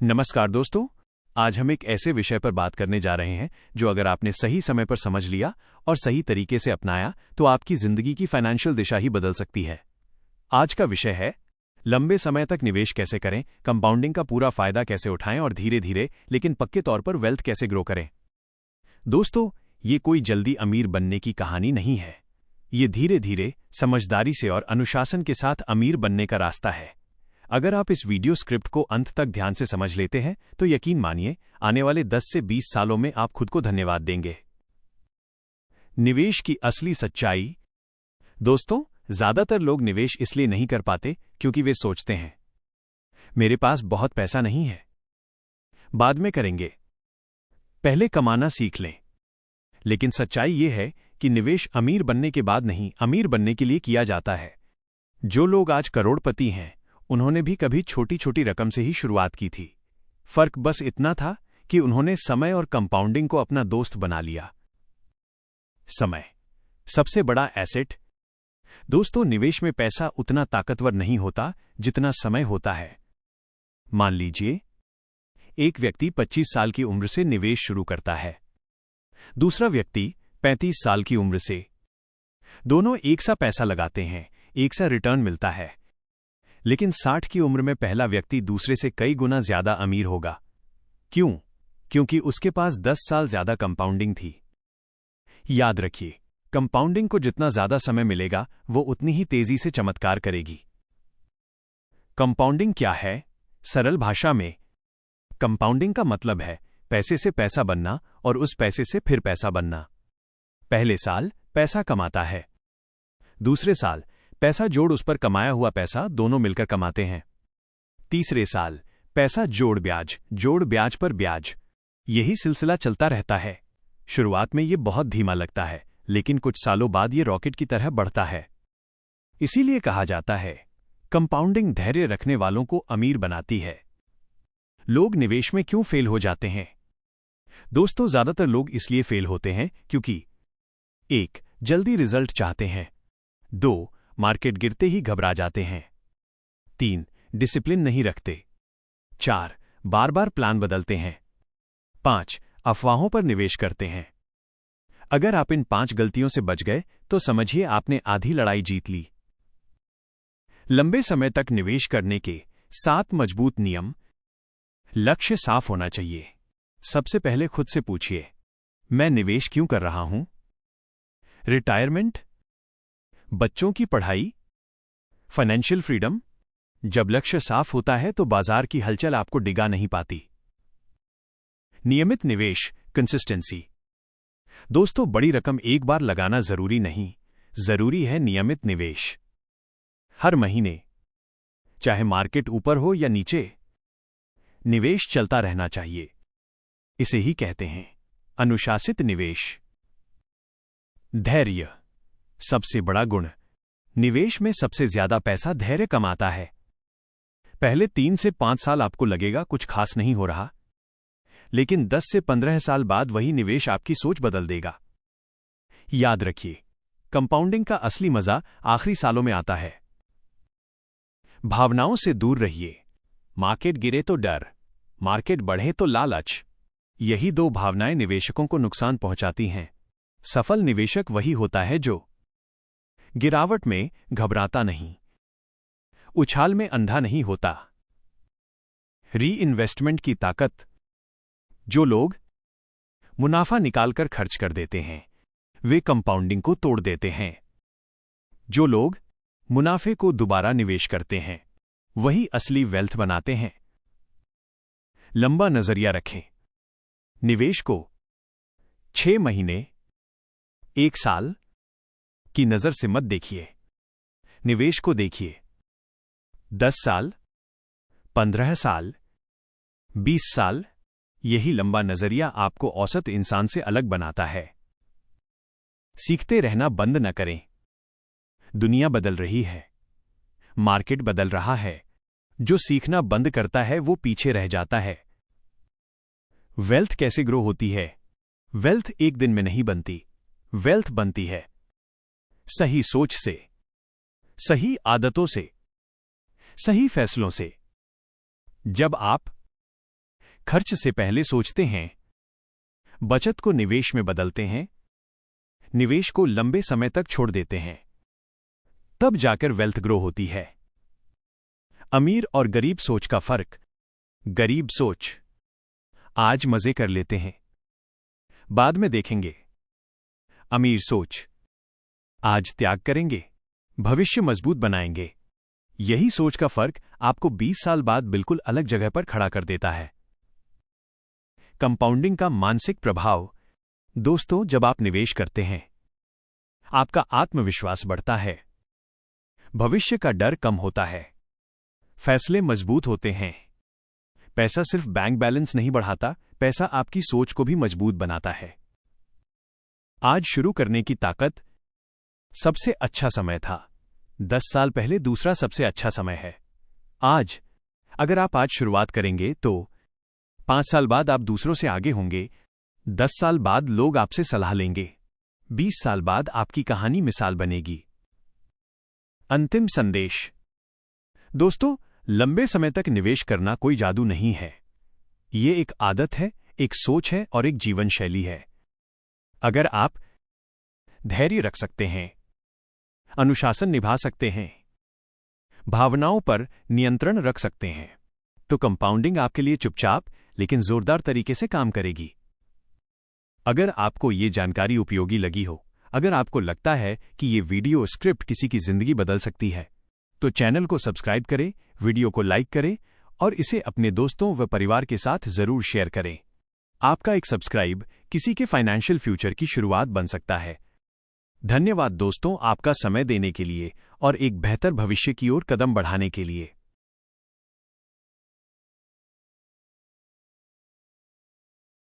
नमस्कार दोस्तों, आज हम एक ऐसे विषय पर बात करने जा रहे हैं जो अगर आपने सही समय पर समझ लिया और सही तरीके से अपनाया तो आपकी जिंदगी की फाइनेंशियल दिशा ही बदल सकती है। आज का विषय है लंबे समय तक निवेश कैसे करें, कंपाउंडिंग का पूरा फायदा कैसे उठाएं और धीरे धीरे लेकिन पक्के तौर पर वेल्थ कैसे ग्रो करें। दोस्तों, ये कोई जल्दी अमीर बनने की कहानी नहीं है। ये धीरे धीरे समझदारी से और अनुशासन के साथ अमीर बनने का रास्ता है। अगर आप इस वीडियो स्क्रिप्ट को अंत तक ध्यान से समझ लेते हैं तो यकीन मानिए आने वाले 10 से 20 सालों में आप खुद को धन्यवाद देंगे। निवेश की असली सच्चाई। दोस्तों, ज्यादातर लोग निवेश इसलिए नहीं कर पाते क्योंकि वे सोचते हैं मेरे पास बहुत पैसा नहीं है, बाद में करेंगे, पहले कमाना सीख लें। लेकिन सच्चाई ये है कि निवेश अमीर बनने के बाद नहीं, अमीर बनने के लिए किया जाता है। जो लोग आज करोड़पति हैं उन्होंने भी कभी छोटी छोटी रकम से ही शुरुआत की थी। फर्क बस इतना था कि उन्होंने समय और कंपाउंडिंग को अपना दोस्त बना लिया। समय सबसे बड़ा एसेट। दोस्तों, निवेश में पैसा उतना ताकतवर नहीं होता जितना समय होता है। मान लीजिए एक व्यक्ति 25 साल की उम्र से निवेश शुरू करता है, दूसरा व्यक्ति 35 साल की उम्र से। दोनों एक सा पैसा लगाते हैं, एक सा रिटर्न मिलता है, लेकिन 60 की उम्र में पहला व्यक्ति दूसरे से कई गुना ज्यादा अमीर होगा। क्यों? क्योंकि उसके पास 10 साल ज्यादा कंपाउंडिंग थी। याद रखिए, कंपाउंडिंग को जितना ज्यादा समय मिलेगा वो उतनी ही तेजी से चमत्कार करेगी। कंपाउंडिंग क्या है? सरल भाषा में कंपाउंडिंग का मतलब है पैसे से पैसा बनना और उस पैसे से फिर पैसा बनना। पहले साल पैसा कमाता है, दूसरे साल पैसा जोड़ उस पर कमाया हुआ पैसा, दोनों मिलकर कमाते हैं। तीसरे साल पैसा जोड़ ब्याज पर ब्याज। यही सिलसिला चलता रहता है। शुरुआत में ये बहुत धीमा लगता है, लेकिन कुछ सालों बाद ये रॉकेट की तरह बढ़ता है। इसीलिए कहा जाता है कंपाउंडिंग धैर्य रखने वालों को अमीर बनाती है। लोग निवेश में क्यों फेल हो जाते हैं? दोस्तों, ज्यादातर लोग इसलिए फेल होते हैं क्योंकि 1. जल्दी रिजल्ट चाहते हैं, 2. मार्केट गिरते ही घबरा जाते हैं, 3. डिसिप्लिन नहीं रखते, 4. बार बार प्लान बदलते हैं, 5. अफवाहों पर निवेश करते हैं। अगर आप इन 5 गलतियों से बच गए तो समझिए आपने आधी लड़ाई जीत ली। लंबे समय तक निवेश करने के 7 मजबूत नियम। लक्ष्य साफ होना चाहिए। सबसे पहले खुद से पूछिए, मैं निवेश क्यों कर रहा हूं? रिटायरमेंट, बच्चों की पढ़ाई, फाइनेंशियल फ्रीडम। जब लक्ष्य साफ होता है तो बाजार की हलचल आपको डिगा नहीं पाती। नियमित निवेश, कंसिस्टेंसी। दोस्तों, बड़ी रकम एक बार लगाना जरूरी नहीं, जरूरी है नियमित निवेश। हर महीने, चाहे मार्केट ऊपर हो या नीचे, निवेश चलता रहना चाहिए। इसे ही कहते हैं अनुशासित निवेश। धैर्य, सबसे बड़ा गुण। निवेश में सबसे ज्यादा पैसा धैर्य कमाता है। पहले 3 से 5 साल आपको लगेगा कुछ खास नहीं हो रहा, लेकिन 10 से 15 साल बाद वही निवेश आपकी सोच बदल देगा। याद रखिए, कंपाउंडिंग का असली मजा आखिरी सालों में आता है। भावनाओं से दूर रहिए। मार्केट गिरे तो डर, मार्केट बढ़े तो लालच। यही 2 भावनाएं निवेशकों को नुकसान पहुंचाती हैं। सफल निवेशक वही होता है जो गिरावट में घबराता नहीं, उछाल में अंधा नहीं होता। री इन्वेस्टमेंट की ताकत। जो लोग मुनाफा निकालकर खर्च कर देते हैं वे कंपाउंडिंग को तोड़ देते हैं। जो लोग मुनाफे को दोबारा निवेश करते हैं वही असली वेल्थ बनाते हैं। लंबा नजरिया रखें। निवेश को 6 महीने, 1 साल की नजर से मत देखिए। निवेश को देखिए 10 साल, 15 साल, 20 साल। यही लंबा नजरिया आपको औसत इंसान से अलग बनाता है। सीखते रहना बंद न करें। दुनिया बदल रही है, मार्केट बदल रहा है। जो सीखना बंद करता है वो पीछे रह जाता है। वेल्थ कैसे ग्रो होती है? वेल्थ एक दिन में नहीं बनती, वेल्थ बनती है सही सोच से, सही आदतों से, सही फैसलों से। जब आप खर्च से पहले सोचते हैं, बचत को निवेश में बदलते हैं, निवेश को लंबे समय तक छोड़ देते हैं, तब जाकर वेल्थ ग्रो होती है। अमीर और गरीब सोच का फर्क। गरीब सोच, आज मजे कर लेते हैं, बाद में देखेंगे। अमीर सोच, आज त्याग करेंगे, भविष्य मजबूत बनाएंगे। यही सोच का फर्क आपको 20 साल बाद बिल्कुल अलग जगह पर खड़ा कर देता है। कंपाउंडिंग का मानसिक प्रभाव। दोस्तों, जब आप निवेश करते हैं, आपका आत्मविश्वास बढ़ता है, भविष्य का डर कम होता है, फैसले मजबूत होते हैं। पैसा सिर्फ बैंक बैलेंस नहीं बढ़ाता, पैसा आपकी सोच को भी मजबूत बनाता है। आज शुरू करने की ताकत। सबसे अच्छा समय था 10 साल पहले, दूसरा सबसे अच्छा समय है आज। अगर आप आज शुरुआत करेंगे तो 5 साल बाद आप दूसरों से आगे होंगे, 10 साल बाद लोग आपसे सलाह लेंगे, 20 साल बाद आपकी कहानी मिसाल बनेगी। अंतिम संदेश। दोस्तों, लंबे समय तक निवेश करना कोई जादू नहीं है। ये एक आदत है, एक सोच है और एक जीवन शैली है। अगर आप धैर्य रख सकते हैं, अनुशासन निभा सकते हैं, भावनाओं पर नियंत्रण रख सकते हैं, तो कंपाउंडिंग आपके लिए चुपचाप लेकिन जोरदार तरीके से काम करेगी। अगर आपको ये जानकारी उपयोगी लगी हो, अगर आपको लगता है कि ये वीडियो स्क्रिप्ट किसी की जिंदगी बदल सकती है, तो चैनल को सब्सक्राइब करें, वीडियो को लाइक करें और इसे अपने दोस्तों व परिवार के साथ जरूर शेयर करें। आपका एक सब्सक्राइब किसी के फाइनेंशियल फ्यूचर की शुरुआत बन सकता है। धन्यवाद दोस्तों, आपका समय देने के लिए और एक बेहतर भविष्य की ओर कदम बढ़ाने के लिए।